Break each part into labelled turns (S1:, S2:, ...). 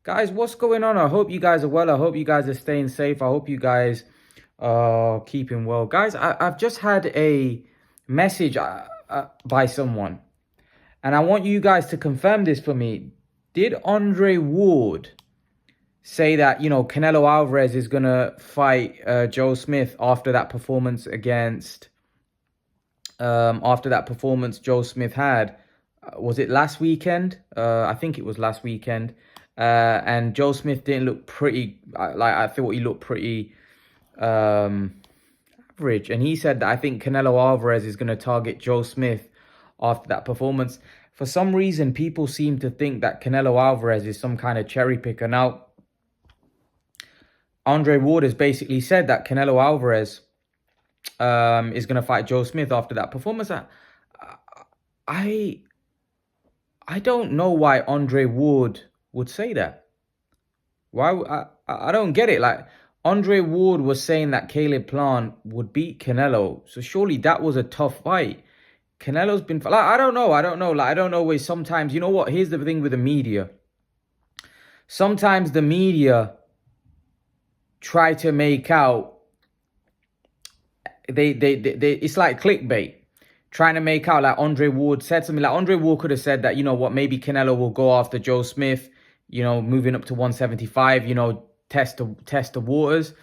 S1: Guys, what's going on? I hope you guys are well. I hope you guys are staying safe. I hope you guys are keeping well. Guys, I've just had a message by someone, and I want you guys to confirm this for me. Did Andre Ward say that, Canelo Alvarez is going to fight Joe Smith after that performance Joe Smith had? Was it last weekend? I think it was last weekend. And Joe Smith didn't look pretty, I thought he looked pretty average. And he said that I think Canelo Alvarez is going to target Joe Smith after that performance. For some reason, people seem to think that Canelo Alvarez is some kind of cherry picker. Now, Andre Ward has basically said that Canelo Alvarez is going to fight Joe Smith after that performance. I don't know why Andre Ward would say that. Why? I don't get it. Like, Andre Ward was saying that Caleb Plant would beat Canelo, so surely that was a tough fight. Canelo's been like, I don't know. Like, I don't know where sometimes, you know what? Here's the thing with the media. Sometimes the media try to make out they it's like clickbait. Trying to make out like Andre Ward said something. Like, Andre Ward could have said that, you know what, maybe Canelo will go after Joe Smith, moving up to 175, test the waters.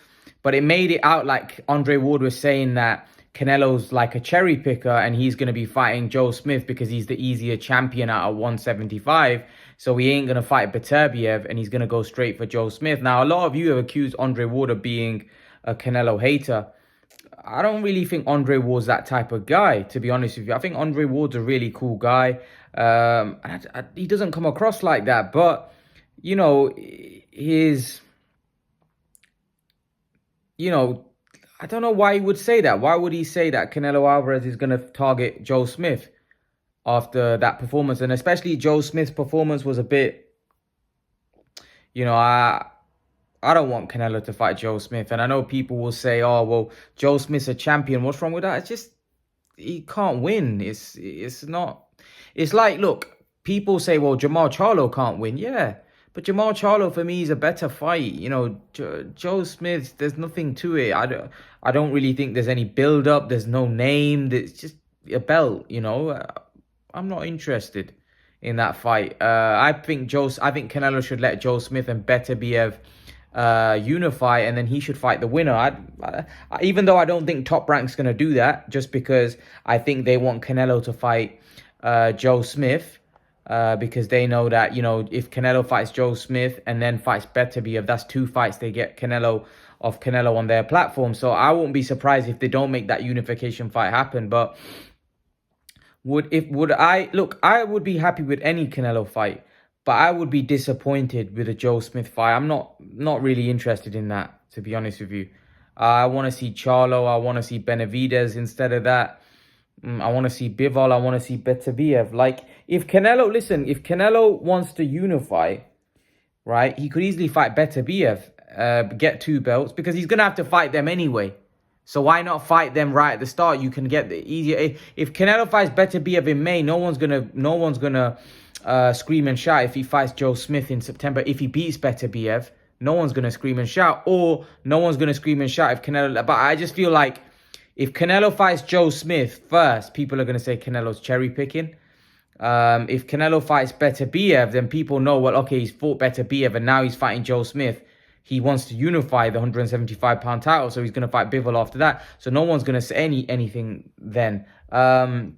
S1: But it made it out like Andre Ward was saying that Canelo's like a cherry picker and he's going to be fighting Joe Smith because he's the easier champion out of 175. So he ain't going to fight Beterbiev and he's going to go straight for Joe Smith. Now, a lot of you have accused Andre Ward of being a Canelo hater. I don't really think Andre Ward's that type of guy, to be honest with you. I think Andre Ward's a really cool guy. He doesn't come across like that. But, I don't know why he would say that. Why would he say that Canelo Alvarez is going to target Joe Smith after that performance? And especially Joe Smith's performance was a bit, I don't want Canelo to fight Joe Smith. And I know people will say, oh, well, Joe Smith's a champion. What's wrong with that? It's just, he can't win. It's not. It's like, look, people say, well, Jamal Charlo can't win. Yeah. But Jamal Charlo, for me, is a better fight. Joe Smith, there's nothing to it. I don't really think there's any build-up. There's no name. It's just a belt, I'm not interested in that fight. I think Canelo should let Joe Smith and Beterbiev unify, and then he should fight the winner. Even though I don't think Top Rank's going to do that, just because I think they want Canelo to fight Joe Smith. Because they know that, if Canelo fights Joe Smith and then fights Beterbiev, that's 2 fights they get Canelo on their platform. So I won't be surprised if they don't make that unification fight happen. But I would be happy with any Canelo fight, but I would be disappointed with a Joe Smith fight. I'm not really interested in that, to be honest with you. I want to see Charlo. I want to see Benavidez instead of that. I want to see Bivol. I want to see Beterbiev. Like, if Canelo wants to unify, right, he could easily fight Beterbiev, get 2 belts, because he's going to have to fight them anyway. So why not fight them right at the start? You can get the easier. If Canelo fights Beterbiev in May, no one's gonna scream and shout. If he fights Joe Smith in September, if he beats Beterbiev, no one's gonna scream and shout. Or no one's gonna scream and shout if Canelo. But I just feel like, if Canelo fights Joe Smith first, people are going to say Canelo's cherry picking. If Canelo fights Beterbiev, then people know, well, okay, he's fought Beterbiev and now he's fighting Joe Smith. He wants to unify the 175-pound title, so he's going to fight Bivol after that. So no one's going to say anything then. I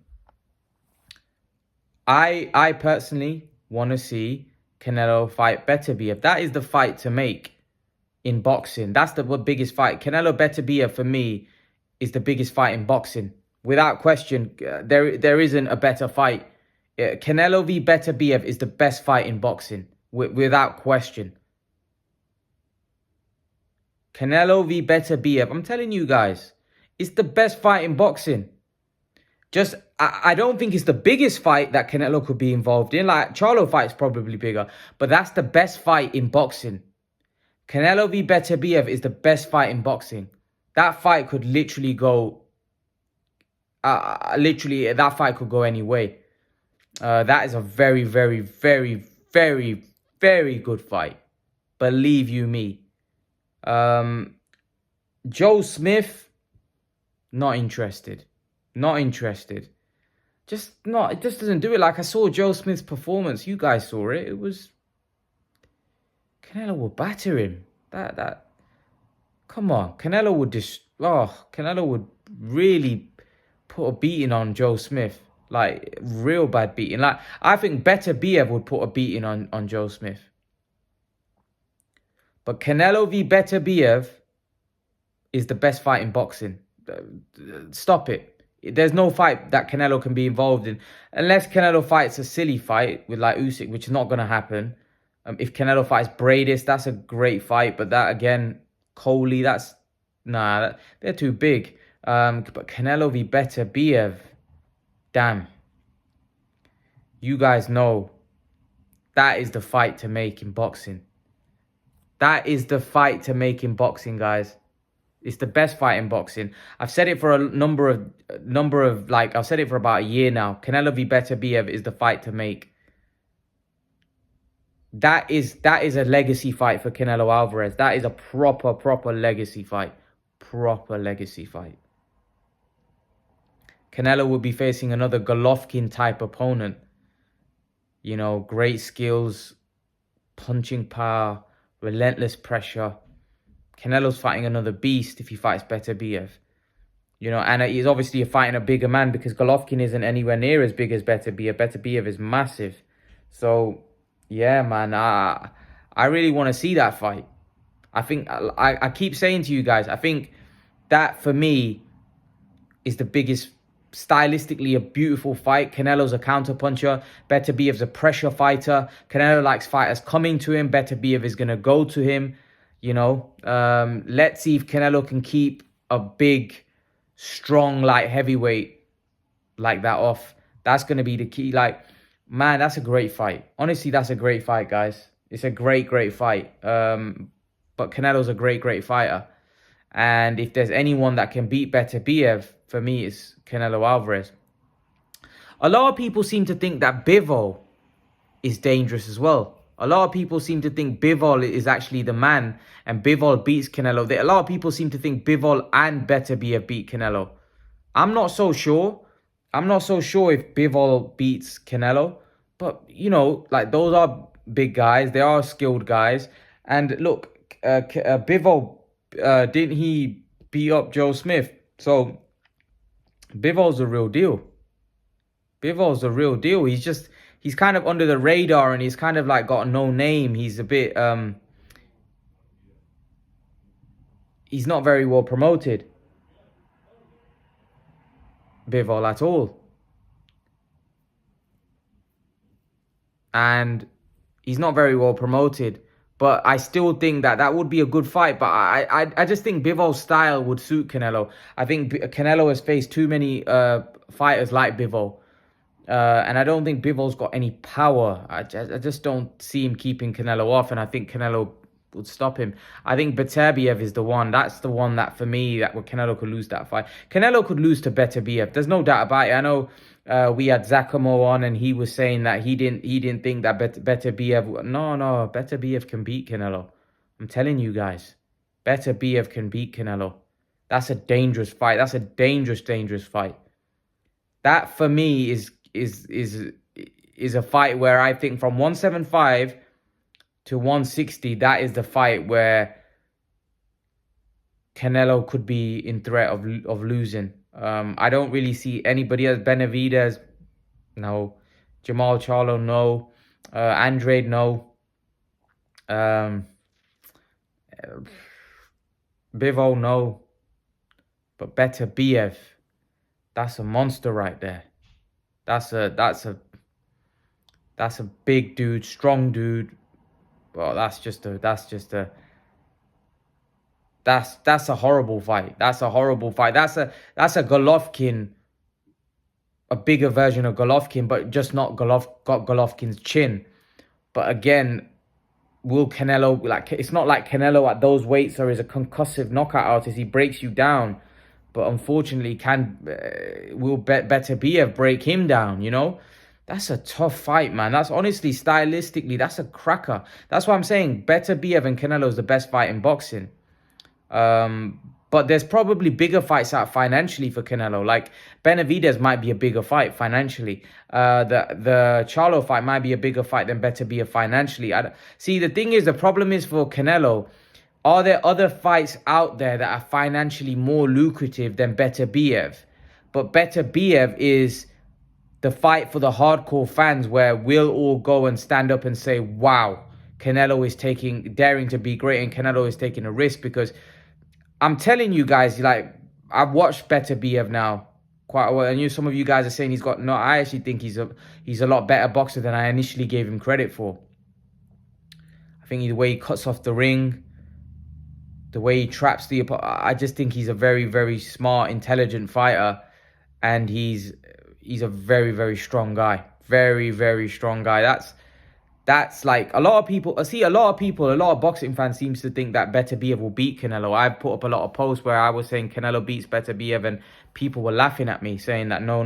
S1: personally want to see Canelo fight Beterbiev. That is the fight to make in boxing. That's the biggest fight. Canelo Beterbiev, for me, is the biggest fight in boxing. Without question, there isn't a better fight. Canelo v Beterbiev is the best fight in boxing, without question. Canelo v Beterbiev, I'm telling you guys, it's the best fight in boxing. I don't think it's the biggest fight that Canelo could be involved in. Like, Charlo fight's probably bigger, but that's the best fight in boxing. Canelo v Beterbiev is the best fight in boxing. That fight could literally go, that fight could go any way. That is a very, very, very, very, very good fight. Believe you me. Joe Smith, not interested. Not interested. Just not. It just doesn't do it. Like I saw Joe Smith's performance. You guys saw it. It was Canelo would batter him. That. Come on, Canelo would just. Oh, Canelo would really put a beating on Joe Smith. Like real bad beating. Like I think Beterbiev would put a beating on Joe Smith. But Canelo v Beterbiev is the best fight in boxing. Stop it. There's no fight that Canelo can be involved in. Unless Canelo fights a silly fight with like Usyk, which is not going to happen. If Canelo fights Bradis, that's a great fight. But that again, Coley, that's... Nah, they're too big. But Canelo v Beterbiev, damn. You guys know that is the fight to make in boxing. That is the fight to make in boxing, guys. It's the best fight in boxing. I've said it for a number of I've said it for about a year now. Canelo v Beterbiev is the fight to make. That is a legacy fight for Canelo Alvarez. That is a proper legacy fight. Proper legacy fight. Canelo will be facing another Golovkin type opponent. You know, great skills, punching power, relentless pressure. Canelo's fighting another beast if he fights Beterbiev. You know, and he's obviously fighting a bigger man because Golovkin isn't anywhere near as big as Beterbiev. Beterbiev is massive. So, yeah, man, I really want to see that fight. I think, I keep saying to you guys, I think that for me is the biggest, stylistically a beautiful fight. Canelo's a counterpuncher. Beterbiev's a pressure fighter. Canelo likes fighters coming to him. Beterbiev is going to go to him. You know, let's see if Canelo can keep a big, strong, light heavyweight like that off. That's going to be the key. Like, man, that's a great fight. Honestly, that's a great fight, guys. It's a great fight. But Canelo's a great fighter. And if there's anyone that can beat Beterbiev, for me, it's Canelo Alvarez. A lot of people seem to think that Bivol is dangerous as well. A lot of people seem to think Bivol is actually the man and Bivol beats Canelo. A lot of people seem to think Bivol and Beterbiev beat Canelo. I'm not so sure. I'm not so sure if Bivol beats Canelo. But, you know, like those are big guys. They are skilled guys. And look, Bivol, didn't he beat up Joe Smith? So Bivol's a real deal. Bivol's a real deal. He's kind of under the radar and he's kind of like got no name. He's a bit, he's not very well promoted. Bivol at all. And he's not very well promoted. But I still think that would be a good fight. But I just think Bivol's style would suit Canelo. I think Canelo has faced too many fighters like Bivol. And I don't think Bivol's got any power. I just don't see him keeping Canelo off. And I think Canelo would stop him. I think Beterbiev is the one. That's the one that, for me, that Canelo could lose that fight. Canelo could lose to Beterbiev. There's no doubt about it. I know we had Zakamo on and he was saying that he didn't think that Beterbiev... No, Beterbiev can beat Canelo. I'm telling you guys. Beterbiev can beat Canelo. That's a dangerous fight. That's a dangerous fight. That, for me, is a fight where I think from 175 to 160, that is the fight where Canelo could be in threat of losing. I don't really see anybody else. Benavidez, no. Jamal Charlo, no. Andrade, no. Bivol, no. But Beterbiev, that's a monster right there. That's a big dude, strong dude. Well, that's a horrible fight. That's a horrible fight. That's a Golovkin, a bigger version of Golovkin, but just not got Golovkin's chin. But again, will Canelo, like, it's not like Canelo at those weights or is a concussive knockout artist. He breaks you down. But unfortunately, will Beterbiev break him down, you know? That's a tough fight, man. That's honestly, stylistically, that's a cracker. That's why I'm saying Beterbiev and Canelo is the best fight in boxing. But there's probably bigger fights out financially for Canelo. Like Benavidez might be a bigger fight financially. The Charlo fight might be a bigger fight than Beterbiev financially. See, the thing is, the problem is for Canelo, are there other fights out there that are financially more lucrative than Beterbiev? But Beterbiev is the fight for the hardcore fans where we'll all go and stand up and say, wow, Canelo is daring to be great, and Canelo is taking a risk. Because I'm telling you guys, like, I've watched Beterbiev now quite a while. I knew some of you guys are saying he's got, no, I actually think he's a lot better boxer than I initially gave him credit for. I think the way he cuts off the ring, the way he traps the opponent, I just think he's a very, very smart, intelligent fighter. And he's a very, very strong guy. Very, very strong guy. That's like a lot of people. I see a lot of boxing fans seems to think that Beterbiev will beat Canelo. I've put up a lot of posts where I was saying Canelo beats Beterbiev, and people were laughing at me, saying that no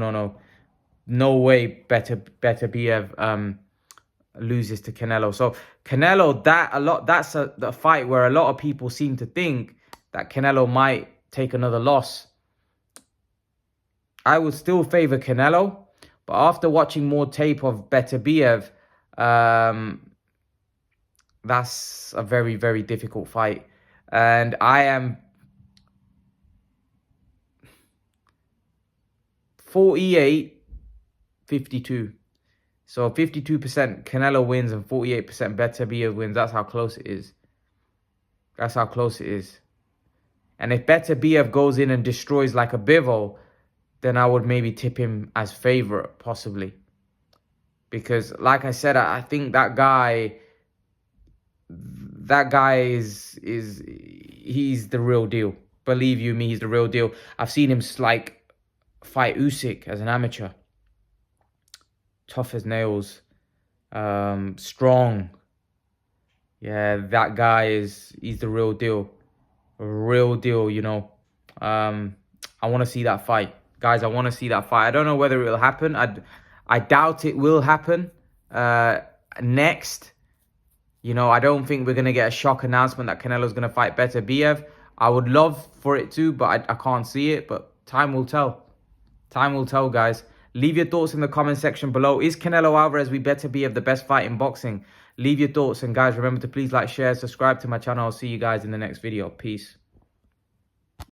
S1: way Beterbiev loses to Canelo. So Canelo, that's the fight where a lot of people seem to think that Canelo might take another loss. I would still favor Canelo, but after watching more tape of Beterbiev, that's a very, very difficult fight. And I am 48-52. So 52% Canelo wins and 48% Beterbiev wins. That's how close it is. That's how close it is. And if Beterbiev goes in and destroys like a Bivol, then I would maybe tip him as favorite, possibly. Because, like I said, I think that guy is he's the real deal. Believe you me, he's the real deal. I've seen him like fight Usyk as an amateur. Tough as nails. Strong. Yeah, that guy he's the real deal. Real deal, you know. I want to see that fight. Guys, I want to see that fight. I don't know whether it will happen. I doubt it will happen next. You know, I don't think we're going to get a shock announcement that Canelo's going to fight Beterbiev. I would love for it to, but I can't see it. But time will tell. Time will tell, guys. Leave your thoughts in the comment section below. Is Canelo Alvarez v Beterbiev the best fight in boxing? Leave your thoughts. And guys, remember to please like, share, subscribe to my channel. I'll see you guys in the next video. Peace.